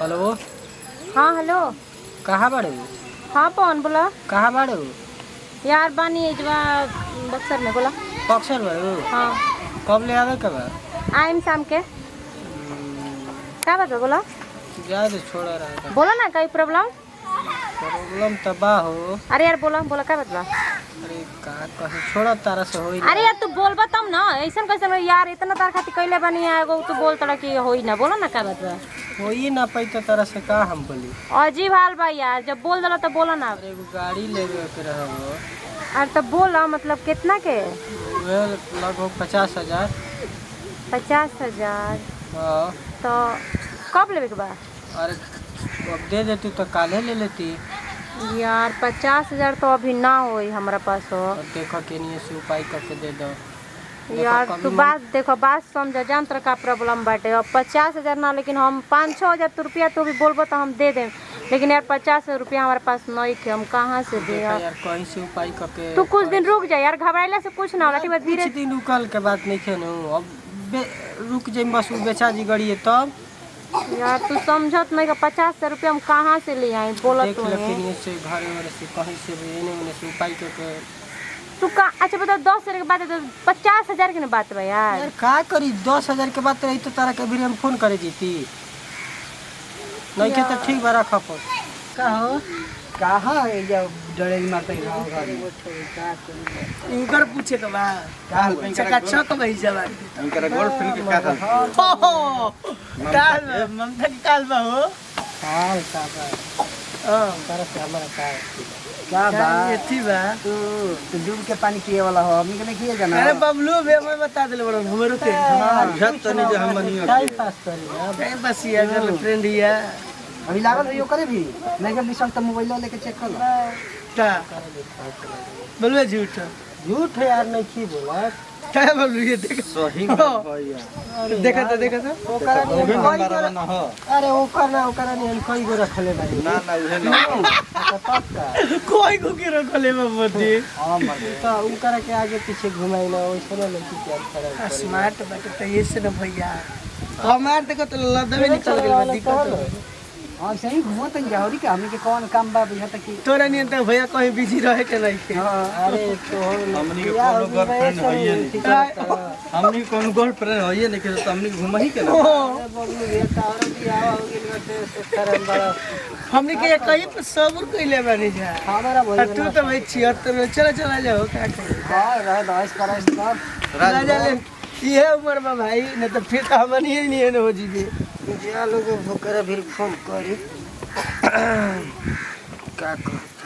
Hello. हाँ hello. कहाँ बाड़े? हाँ पवन बोला। कहाँ बाड़े? यार बानी एजवा बक्सर में बोला। बक्सर बाड़े? हाँ। कब ले आवे कब? आइम शाम के। क्या बात है बोला? जा दे छोड़ा रहा था। बोला ना कोई प्रॉब्लम? प्रॉब्लम तबाह हो। अरे यार बोला बोला क्या बात बा? अरे कहाँ कहीं छोड़ा तारा से होई ना। अरे यार तू बोल तब ना ऐसा कैसे यार इतना तार खातिर कैले बानी एगो तू बोल तड़ा कि होई ना बोला ना क्या बात बा? होई ना पाई तो तारा से का हम बोली। अजीब हाल बा यार जब बोल दला तो बोला ना। अरे एगो गाड़ी लेवे के रहो। अरे तब बोला मतलब कितना के? लगभग 50,000। 50,000? हाँ। तो कब लेवे के बा? अरे अब दे देती तो काले ले लेती। यार 50,000 तो अभी ना होई हमारा पास हो। और देखो के नहीं से उपाय करके दे दो। यार तू बात देखो बात समझ जान तर का प्रॉब्लम बाटे। अब 50,000 ना लेकिन हम 5-6 हजार रुपया तो भी बोलबो तो हम दे दें, लेकिन यार 50 रुपया हमारे पास नहीं थे, हम कहाँ से दे यार। कहीं से उपाय करके तू कुछ दिन रुक जा यार, घबराइला से कुछ ना होला। ठीक है धीरे कुछ दिन रुकल के बात नहीं थे ना। अब रुक जाए बस बेचा जी गड़ी तब। यार तू समझत नहीं का 50 रुपया हम कहाँ से ले आए बोलत देख तू लेकिन से घर में से कहीं से भी एने में से उपाय करके तू का। अच्छा बता 10,000 के बात है तो 50,000 की ना बात बा यार। यार का करी 10,000 के बात रही तो तारा के भी हम फोन करे जीती नहीं के तो ठीक बा रखा पर का हो कहाँ है जब डरे मारते गाँव घर में इनकर पूछे के बा का हाल बा? चकाचक भाई जवान इनकर गर्लफ्रेंड के का हाल? हो काल ममता की काल बा हो हाल का बा हां तारा से हमारा का क्या बा ये थी बा तू डूब के पानी पिए वाला हो, हमनी के नहीं किए जाना। अरे बबलू बे मैं बता देले बड़न हमरो के बुझत तनी जे हम नहीं टाइम पास करी ना। टाइम पास ये गर्लफ्रेंड है अभी लागल है यो करे भी नहीं के विषय तो मोबाइल लेके चेक कर लो। का बोलवे झूठ झूठ है यार नहीं की बोला। क्या बोलू ये देख सही बात भैया। देखा तो ओकरा नहीं ओबे हम नंबर कई ना हो। गो- अरे ओकरा नहीं हम कई गो रखले बानी। ना ना उहे ना हो। तो तब का कोई को के रखले बाबूजी हां मर तो उनकरा के आगे पीछे घुमाई ना वैसे ना लड़की के खराब करी। स्मार्ट बात तो ये से ना भैया हमार देखो तो लदवे निकल गेल बा दिक्कत हां सही घुमत जाओरी के हमनी के कौन काम बा बुझा तक की। तोरा नहीं तो भैया कहीं बिजी रहे के नहीं के अरे तो हमनी के कोनो गर्लफ्रेंड है नहीं। हमनी के कोनो गर्लफ्रेंड है नहीं के तो हमनी के घुमही के ना। बबलू ये तारा भी आवा हो गेल बाटे से करम बड़ा हमने के कहीं पर सब्र कइले बानी जा हमारा और तू तो भाई 76 में चला चला जाओ क्या करे हां रह दाइस कराइस सब राजा ले ये उम्र में भाई नहीं तो फिर तो हमन ही नहीं हो जीबे जिया लोग भोकरा फिर फोन करी का करते।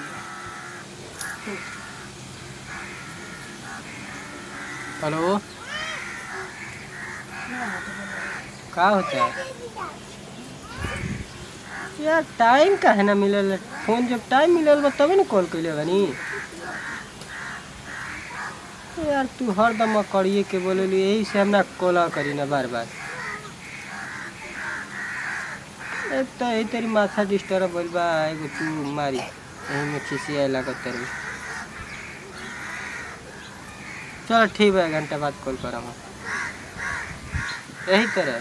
हेलो का होता है यार? टाइम का है ना मिलल फोन, जब टाइम मिलल बा तभी ना कॉल कइले बानी। यार तू हरदम करिए के बोलेली यही से हम ना कॉल करी ना बार बार। एक तो यही तेरी माथा डिस्टर्ब भइल बा एगो तू मारी यही में खिसिया लागत तेरी। चल ठीक है 1 घंटा बाद कॉल करब यही तरह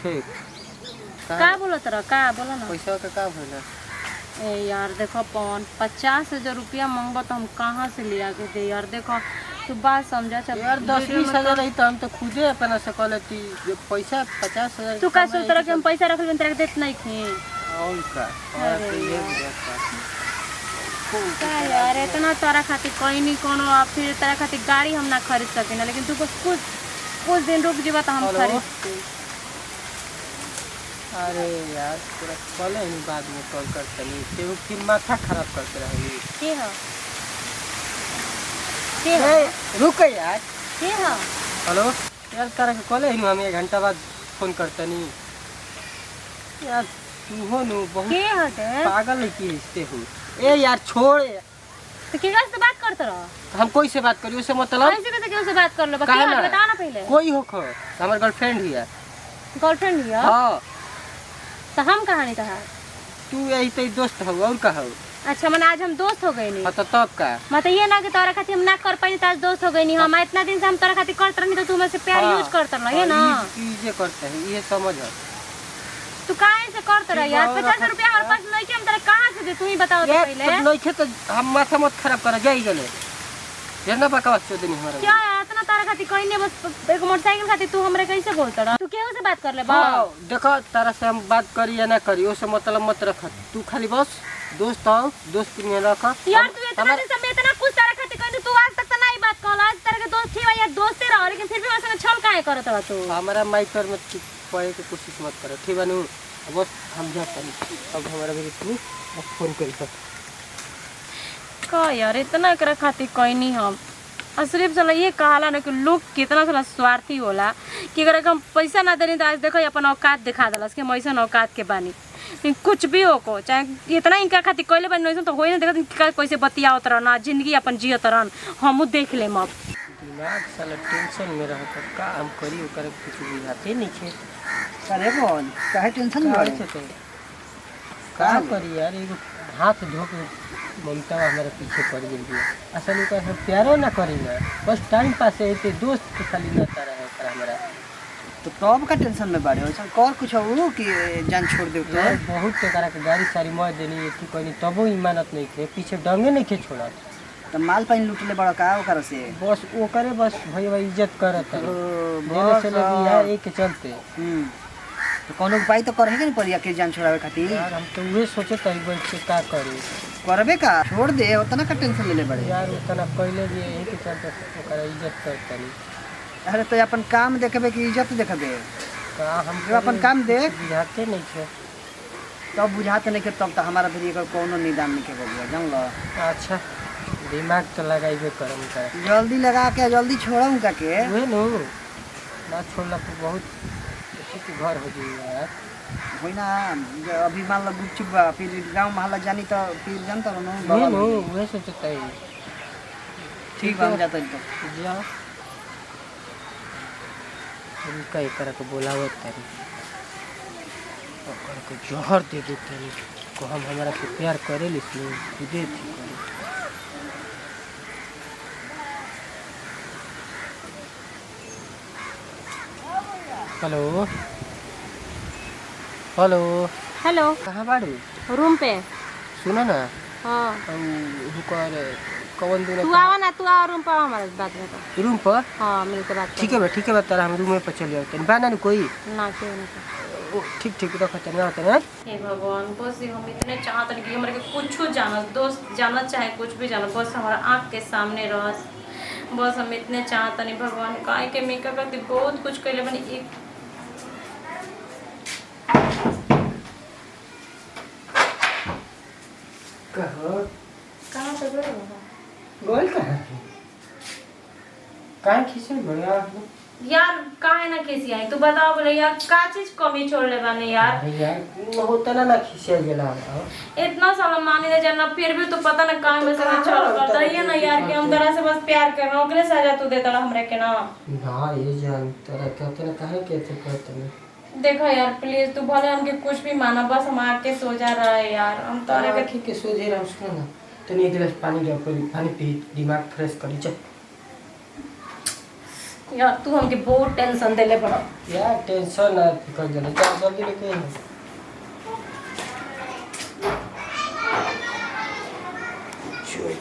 ठीक। का बोला तरा का बोला ना। पैसा का भइल? ए यार देखो पवन 50,000 रुपया मांगबो तो हम कहाँ से ले आके दे यार। देखो तू बात समझा यार 10-20 हजार रही तो हम तो खुदे अपना से कह लेती। जो पैसा 50,000 तू का सोच तरह के हम पैसा रख लेन तेरे देत नहीं थे। और का और तो ये बुझाता का यार इतना तारा खातिर कहीं नहीं कोनो अब फिर तारा खातिर गाड़ी हम ना खरीद सके ना, लेकिन तू कुछ दिन रुक जीवा तो हम हेलो? खरीद। अरे यार पूरा कल ही बाद में कॉल करते नहीं तेरे फिर माथा खराब करते रहेगी। के हो के हो रुक यार। के हो हेलो यार तारा के कॉल ही हम 1 घंटा बाद फोन करते नहीं यार। तू हो नु बहुत के हो ते पागल है की रिश्ते हो। ए यार छोड़ तो के से बात करत रहो। हम कोई से बात करी उससे मतलब ऐसे कैसे केहू से बात कर लो बता काहे ना? बता ना पहले। कोई हो खो हमार गर्लफ्रेंड ही है। गर्लफ्रेंड ही है हाँ तो हम कहानी कहा। तू यही तो दोस्त हो और का हो। अच्छा मन आज हम दोस्त हो गए नहीं। हाँ तो तब का मतलब ये ना कि तोरा खातिर हम ना कर पाई तो आज दोस्त हो गई नहीं। हम इतना दिन से हम तोरा खातिर करत रहनी तो तू मुझसे प्यार हाँ, यूज करत रह ये ना। ये करते हैं ये समझ है। तू काहे से करत रह यार? 50 रुपया हमारे पास नहीं के, हम तेरे कहां से दे? तू ही बताओ तो पहले। ये नहीं खे तो हम माथा मत खराब कर जाई गले जरना बकवास चो देनी हमारा। क्या है इतना तारा खाती कोई नहीं, बस एक मोटरसाइकिल खाती तू हमरे कैसे बोलत रह? तू केहू से बात कर ले बा? हां देखो तारा से हम बात करी या ना करी ओसे मतलब मत रख। तू खाली बस दोस्त हो, दोस्त में रख यार। तू इतना दिन से मैं इतना कुछ तारा खाती कोई तू आज तक तो नहीं बात कहल। आज तारा के दोस्त थी या दोस्ते रह, लेकिन फिर भी हमारे संग छल काहे करत रह तू? हमारा माइकर में पढ़े की कोशिश मत करो ठीक बानू। बस हम जाते हैं अब हमारा भी तू फोन करी तक का यार इतना कर खाती कोई नहीं हम। और सिर्फ चला ये कहाला ना कि लोग कितना साला स्वार्थी होला कि अगर हम पैसा ना देनी तो आज देखो अपन औकात दिखा दलस कि हम ऐसा औकात के बानी। लेकिन कुछ भी हो को चाहे इतना इनका खातिर कोई बनी वैसे तो हो ना देखा कैसे बतियावत रह ना जिंदगी अपन जियत रहन हमू देख लेम। अब दिमाग साला टेंशन में रह कर का हम करी ओकर कुछ बुझाते नहीं खे। अरे बोल काहे टेंशन में का का करी यार एगो हाथ धो के ममता हमारे पीछे पड़ गई है। असल में हम प्यारो ना करी ना बस टाइम पास है ते दोस्त के खाली ना तारा है पर हमारा। तो तब का टेंशन में बाड़े वैसा कर कुछ हो कि जान छोड़ दे तो यार बहुत टका के गाड़ी सारी मोह देनी है कि कोई तबो ईमानत नहीं थे पीछे डंगे नहीं के छोड़ा। तो माल पानी लूटले बड़ा का ओकर से बस वो करे बस भैया इज्जत करत है देने बस से लगी यार एक के चलते। तो कोनो उपाय तो करहे के नहीं पड़िया के जान छोड़ावे खातिर। यार हम तो वही सोचे तई बैठ के का करी करबे का छोड़ दे उतना का टेंशन ले ले बड़े यार उतना पहले भी यही के चलते ओकर इज्जत करता नहीं। अरे तो अपन काम देखबे कि इज्जत देखबे? का हम जो अपन काम देख बुझाते नहीं थे तब बुझाते नहीं के तब तो हमारा भी एकर कोनो निदान नहीं के बबुआ जान लो। अच्छा दिमाग तो लगाइबे करम का जल्दी लगा के जल्दी छोड़ूं का के वे नो ना छोड़ला तो बहुत ठीक घर हो जाई यार। होई ना अभी मान लो गुपचुप बा फिर गांव मोहल्ला जानी तो फिर जानता रहो वे ना नो वे सोचता है ठीक बन जाता है तो जा उनका एक तरह को बोलावत तारी ओकर को जहर दे दे तारी को हम हमारा से प्यार करे लिसने दे थी करे। हेलो हेलो हेलो कहाँ बाड़ू? रूम पे। सुनो ना हाँ हुकर कौन दिन तू आवा ना, तू आ रूम पे हमारे बात बता। रूम पर हाँ मिलके बात ठीक है तारा हम रूम पर चले जाते हैं बाना नहीं कोई ना क्यों नहीं। ओ ठीक रखते ना होते हैं। हे भगवान बस हम इतने चाहत नहीं कि हमारे के कुछ जाना दोस्त जाना चाहे कुछ भी जाना बस हमारा आँख के सामने रह। बस हम इतने चाहत नहीं भगवान काहे के मेकअप करती बहुत कुछ कैले बनी एक कहाँ पे गए हो? गोल कहाँ काहे खींचे बढ़िया यार काहे ना कैसी आई तू बताओ बोले यार का चीज कमी छोड़ ले बाने यार। अरे यार होता ना खींचे गेला इतना साल मानी दे जाना फिर भी तू पता ना काहे में से चल करता है ना यार कि हम तरह से बस प्यार कर रहे हो ओकरे सजा तू देता हमरे के ना। ना ये जान तेरा कहते ना काहे कहते कहते ना देखो यार प्लीज तू भले हमके कुछ भी माना बस हम आके सो जा रहा है यार हम तो अरे ठीक है सो जे रहा उसको ना तो नहीं गिलास पानी ले पानी पी दिमाग फ्रेश करी चल। यार तू हमके बहुत टेंशन देले पड़ा यार टेंशन ना फिकर जल्दी चल जल्दी लेके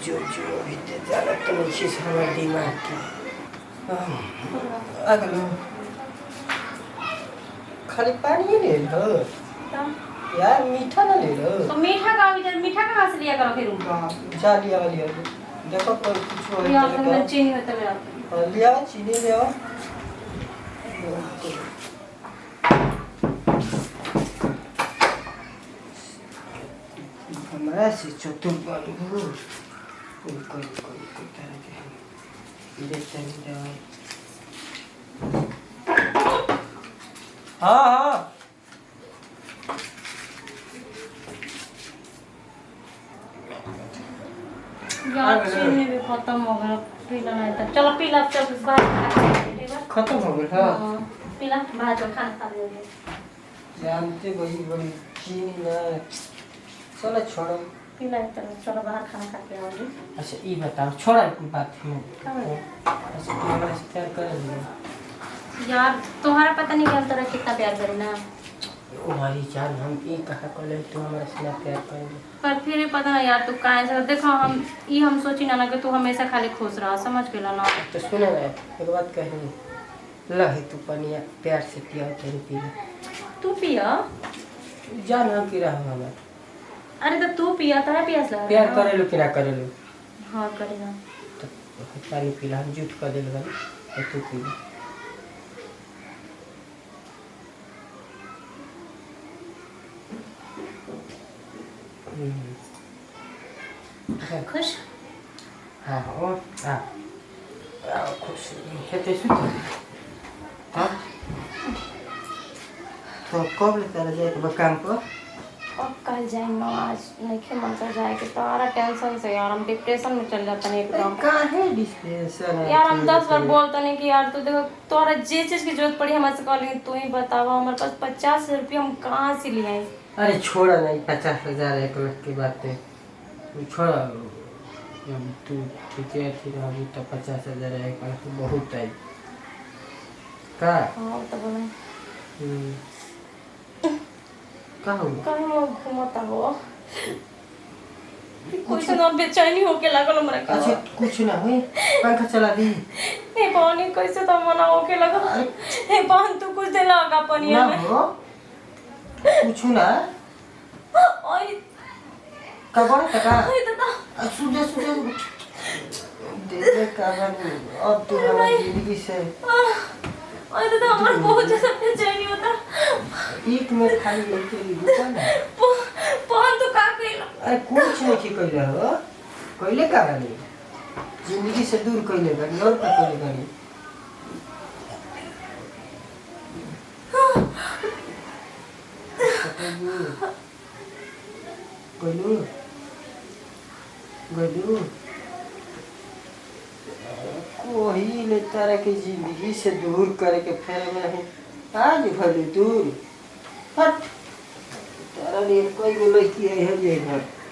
जो इतने ज़्यादा तो नहीं चीज़ हमारे दिमाग की अगलो खाली पानी ही ले लो यार मीठा ना ले लो। तो मीठा कहाँ से लिया करो फिर जा लिया देखो कोई कुछ हो यार मैं चीनी होता मेरा लिया चीनी ले आओ। हमारा से चतुर बालू कोई तरह के लेते हैं दवाई। हाँ यार चीनी भी खत्म हो गया पीला नहीं था चलो पीला चल बाहर खत्म हो गया। हाँ पीला बाहर चल खाना खा ले जानते बड़ी चीनी ना चलो छोड़ो पीला चलो बाहर खाना खा के आओगे। अच्छा ये बताओ छोड़ा कोई बात नहीं अच्छा तू हमारे से प्यार कर लिया यार तुम्हारा पता नहीं क्या तरह कितना प्यार करे ना हमारी जान हम ये कहा कले तू हमारे से ना प्यार करेंगे। पर फिर भी पता नहीं यार तू काहे से देखो हम सोची ना कि तू हमेशा खाली खुश रह, समझ गेला ना। तो सुने ना एक बात कही लही तू पनिया प्यार से पिया तेरे पी तू पिया जान हम की रहा हमारे अरे तो तू पिया तारा पियास लगा प्यार करेलू कि ना करेलू हाँ करेगा तो पानी पीला हम जूठ कर दिल बनी तो तू पी ले। खुश हाँ हाँ हाँ खुश खेते सुत हाँ तो कब ले तारा जाए काम पर अब कल जाए ना आज नहीं मन कर जाए कि तारा टेंशन से यार हम डिप्रेशन में चल जाते नहीं एकदम। काहे डिस्पेंसर यार हम 10 बार बोलते नहीं कि यार तू देखो तोरा जे चीज की जरूरत पड़ी हमारे से कह लेकिन तू ही बतावा हमारे पास 50,000 रुपया हम कहाँ से ले आए। अरे छोड़ा नहीं 50,000 1 लाख की बात है छोड़ा तू ठीक है फिर अभी तो 50,000 1 लाख बहुत है का हाँ तो बोले का हो कहीं हम घूमता हो कुछ ना बेचैनी होके लागल हमरा का। अच्छा कुछ ना हुई पंखा चला दी हे पानी कैसे तो मना होके लगल हे पान तू कुछ दे लगा पानी ना में हो कुछ ना ओए का बड़ा टका ओए दादा सुजा सुजा दे का अब तू हमारी जिंदगी से ओए दादा हमारा बहुत ज्यादा बेचैनी होता एक में खाली एक ही दुकान है पान तो का कइला अरे कुछ नहीं की कइले हो कइले का बानी जिंदगी से दूर कइले बानी और का कइले बानी गलू गलू कोई ले तारा के जिंदगी से दूर करे के फेर में नहीं आज भले दूर हट तारा लिए कोई लड़की है ये घर